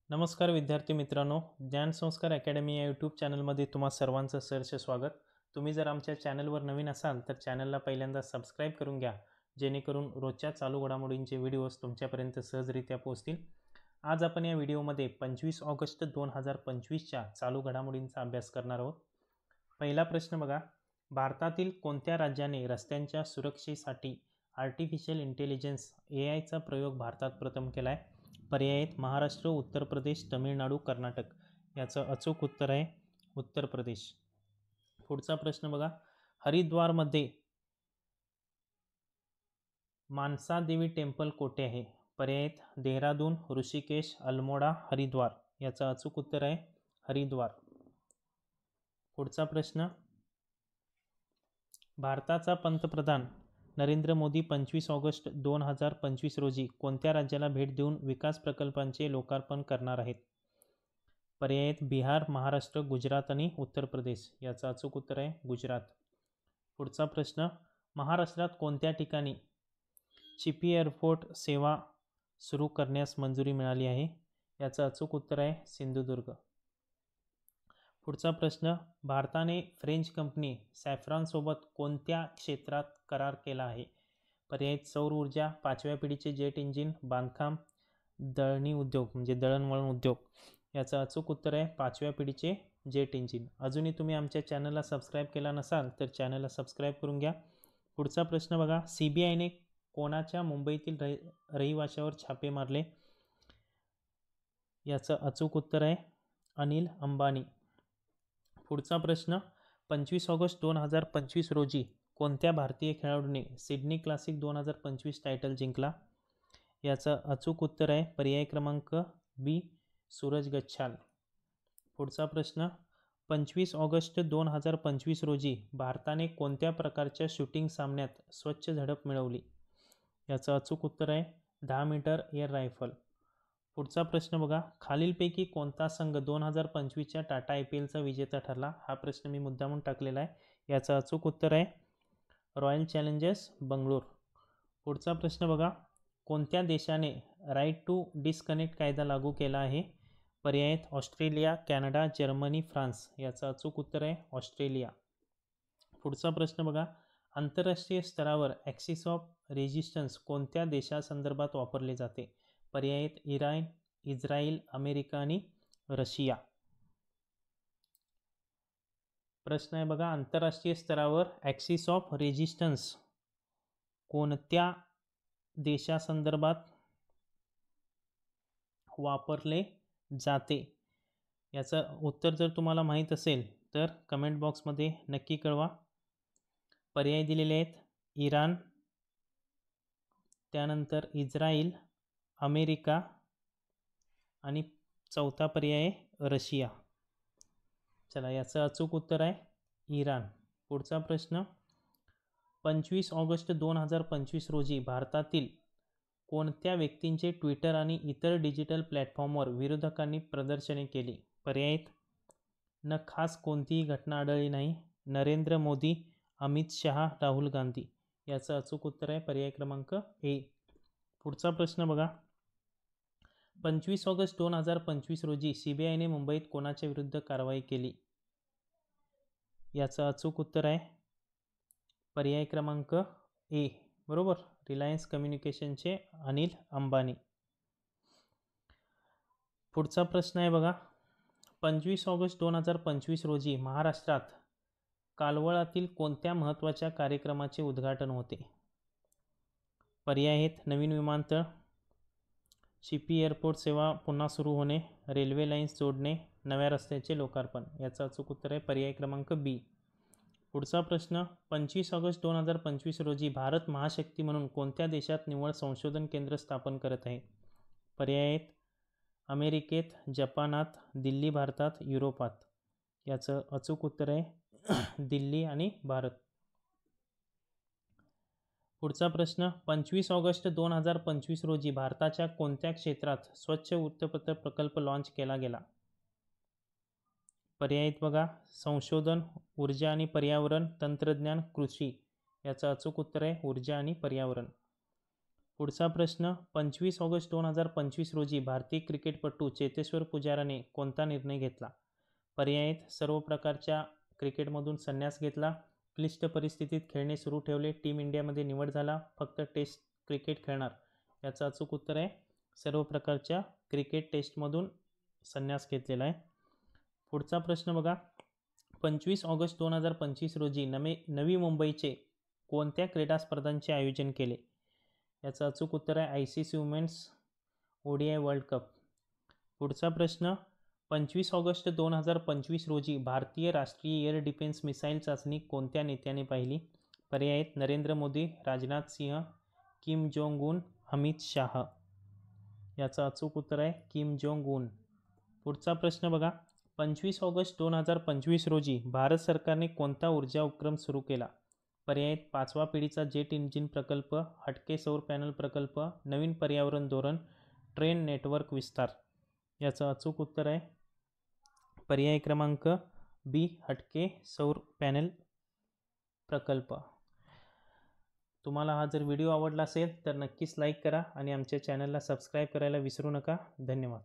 नमस्कार विद्यार्थी मित्रांनो, ज्ञानसंस्कार अकॅडमी या यूट्यूब चॅनलमध्ये तुम्हा सर्वांचं सहर्ष स्वागत. तुम्ही जर आमच्या चॅनलवर नवीन असाल तर चॅनलला पहिल्यांदा सबस्क्राईब करून घ्या, जेणेकरून रोजच्या चालू घडामोडींचे व्हिडिओज तुमच्यापर्यंत सहजरित्या पोहोचतील. आज आपण या व्हिडिओमध्ये 25 ऑगस्ट 2025च्या चालू घडामोडींचा अभ्यास करणार आहोत. पहिला प्रश्न बघा, भारतातील कोणत्या राज्याने रस्त्यांच्या सुरक्षेसाठी आर्टिफिशियल इंटेलिजन्स AIचा प्रयोग भारतात प्रथम केला आहे? पर्याय आहेत महाराष्ट्र, उत्तर प्रदेश, तमिळनाडू, कर्नाटक. याचं अचूक उत्तर आहे उत्तर प्रदेश. पुढचा प्रश्न बघा, हरिद्वारमध्ये मानसा देवी टेम्पल कोठे आहे? पर्याय आहेत देहरादून, ऋषिकेश, अल्मोडा, हरिद्वार. याचं अचूक उत्तर आहे हरिद्वार. पुढचा प्रश्न, भारताचा पंतप्रधान नरेंद्र मोदी 25 ऑगस्ट 2025 रोजी कोणत्या राज्याला भेट देऊन विकास प्रकल्पांचे लोकार्पण करणार आहेत? पर्याय आहेत बिहार, महाराष्ट्र, गुजरात आणि उत्तर प्रदेश. याचं अचूक उत्तर आहे गुजरात. पुढचा प्रश्न, महाराष्ट्रात कोणत्या ठिकाणी चिपी एअरपोर्ट सेवा सुरू करण्यास मंजुरी मिळाली आहे? याचं अचूक उत्तर आहे सिंधुदुर्ग. पुढचा प्रश्न, भारताने फ्रेंच कंपनी सॅफ्रॉनसोबत कोणत्या क्षेत्रात करार केला आहे? पर्याय सौर ऊर्जा, पाचव्या पिढीचे जेट इंजिन, बांधकाम, दळणी उद्योग म्हणजे दळणवळण उद्योग. याचं अचूक उत्तर आहे पाचव्या पिढीचे जेट इंजिन. अजूनही तुम्ही आमच्या चॅनलला सबस्क्राईब केला नसाल तर चॅनलला सबस्क्राईब करून घ्या. पुढचा प्रश्न बघा, CBIने कोणाच्या मुंबईतील रहिवाशावर छापे मारले? याचं अचूक उत्तर आहे अनिल अंबानी. पुढचा प्रश्न, 25 ऑगस्ट 2025 रोजी कोणत्या भारतीय खेळाडूने सिडनी क्लासिक 2025 टायटल जिंकला? याचं अचूक उत्तर आहे पर्याय क्रमांक बी, सूरज गच्छाल. पुढचा प्रश्न, 25 ऑगस्ट 2025 रोजी भारताने कोणत्या प्रकारच्या शूटिंग सामन्यात स्वच्छ झडप मिळवली? याचं अचूक उत्तर आहे 10 मीटर एअर रायफल. पुढचा प्रश्न बघा, खालीलपैकी कोणता संघ 2025च्या टाटा IPLचा विजेता ठरला? हा प्रश्न मी मुद्दामून टाकलेला आहे. याचं अचूक उत्तर आहे रॉयल चॅलेंजर्स बंगलोर. पुढचा प्रश्न बघा, कोणत्या देशाने राईट टू डिस्कनेक्ट कायदा लागू केला आहे? पर्याय आहेत ऑस्ट्रेलिया, कॅनडा, जर्मनी, फ्रान्स. याचं अचूक उत्तर आहे ऑस्ट्रेलिया. पुढचा प्रश्न बघा, आंतरराष्ट्रीय स्तरावर ॲक्सिस ऑफ रेजिस्टन्स कोणत्या देशासंदर्भात वापरले जाते? पर्याय आहेत इराण, इस्रायल, अमेरिका आणि रशिया. प्रश्न आहे बघा, आंतरराष्ट्रीय स्तरावर ॲक्सिस ऑफ रेजिस्टन्स कोणत्या देशासंदर्भात वापरले जाते? याचं उत्तर जर तुम्हाला माहीत असेल तर कमेंट बॉक्समध्ये नक्की कळवा. पर्याय दिलेले आहेत इराण, त्यानंतर इस्रायल, अमेरिका आणि चौथा पर्याय आहे रशिया. चला, याचं अचूक उत्तर आहे इराण. पुढचा प्रश्न, 25 ऑगस्ट 2025 रोजी भारतातील कोणत्या व्यक्तींचे ट्विटर आणि इतर डिजिटल प्लॅटफॉर्मवर विरोधकांनी प्रदर्शने केली? पर्याय आहेत न खास कोणतीही घटना आढळली नाही, नरेंद्र मोदी, अमित शहा, राहुल गांधी. याचं अचूक उत्तर आहे पर्याय क्रमांक ए. पुढचा प्रश्न बघा, 25 ऑगस्ट 2025 रोजी CBIने मुंबईत कोणाच्या विरुद्ध कारवाई केली? याचं अचूक उत्तर आहे पर्याय क्रमांक ए, बरोबर, रिलायन्स कम्युनिकेशनचे अनिल अंबानी. पुढचा प्रश्न आहे बघा, 25 ऑगस्ट 2025 रोजी महाराष्ट्रात कालवळातील कोणत्या महत्त्वाच्या कार्यक्रमाचे उद्घाटन होते? पर्याय आहेत नवीन विमानतळ, चिपी एअरपोर्ट सेवा पुन्हा सुरू होणे, रेल्वे लाईन्स जोडणे, नव्या रस्त्याचे लोकार्पण. याचं अचूक उत्तर आहे पर्याय क्रमांक बी. पुढचा प्रश्न, 25 ऑगस्ट 2025 रोजी भारत महाशक्ती म्हणून कोणत्या देशात निव्वळ संशोधन केंद्र स्थापन करत आहे? पर्याय आहेत अमेरिकेत, जपानात, दिल्ली भारतात, युरोपात. याचं अचूक उत्तर आहे दिल्ली आणि भारत. पुढचा प्रश्न, 25 ऑगस्ट 2025 रोजी भारताच्या कोणत्या क्षेत्रात स्वच्छ वृत्तपत्र प्रकल्प लॉन्च केला गेला? पर्याय आहेत बघा संशोधन, ऊर्जा आणि पर्यावरण, तंत्रज्ञान, कृषी. याचं अचूक उत्तर आहे ऊर्जा आणि पर्यावरण. पुढचा प्रश्न 25 ऑगस्ट 2025 रोजी भारतीय क्रिकेटपटू चेतेश्वर पुजाराने कोणता निर्णय घेतला? पर्याय आहेत सर्व प्रकारच्या क्रिकेटमधून संन्यास घेतला, क्लिष्ट परिस्थितीत खेळणे सुरू ठेवले, टीम इंडियामध्ये निवड झाला, फक्त टेस्ट क्रिकेट खेळणार. याचं अचूक उत्तर आहे सर्व प्रकारच्या क्रिकेट टेस्टमधून संन्यास घेतलेला आहे. पुढचा प्रश्न बघा 25 ऑगस्ट 2025 रोजी नवी मुंबईचे कोणत्या क्रीडा स्पर्धांचे आयोजन केले? याचं अचूक उत्तर आहे ICC women's ODI world cup. पुढचा प्रश्न 25 ऑगस्ट 2025 रोजी भारतीय राष्ट्रीय एअर डिफेन्स मिसाईल चाचणी कोणत्या नेत्याने पाहिली? पर्याय आहेत Narendra Modi, Rajnath Singh, Kim Jong Un, Amit Shah. याचं अचूक उत्तर आहे किम जोंग उन. पुढचा प्रश्न बघा 25 ऑगस्ट 2025 रोजी भारत सरकारने कोणता ऊर्जा उपक्रम सुरू केला? पर्याय आहेत 5वा पिढीचा जेट इंजिन प्रकल्प, हटके सौर पॅनल प्रकल्प, नवीन पर्यावरण धोरण, ट्रेन नेटवर्क विस्तार. याचं अचूक उत्तर आहे पर्याय क्रमांक B, हटके सौर पॅनल प्रकल्प. तुम्हाला हा जर व्हिडिओ आवडला असेल तर नक्कीच लाईक करा आणि आमच्या चॅनलला सबस्क्राईब करायला विसरू नका. धन्यवाद.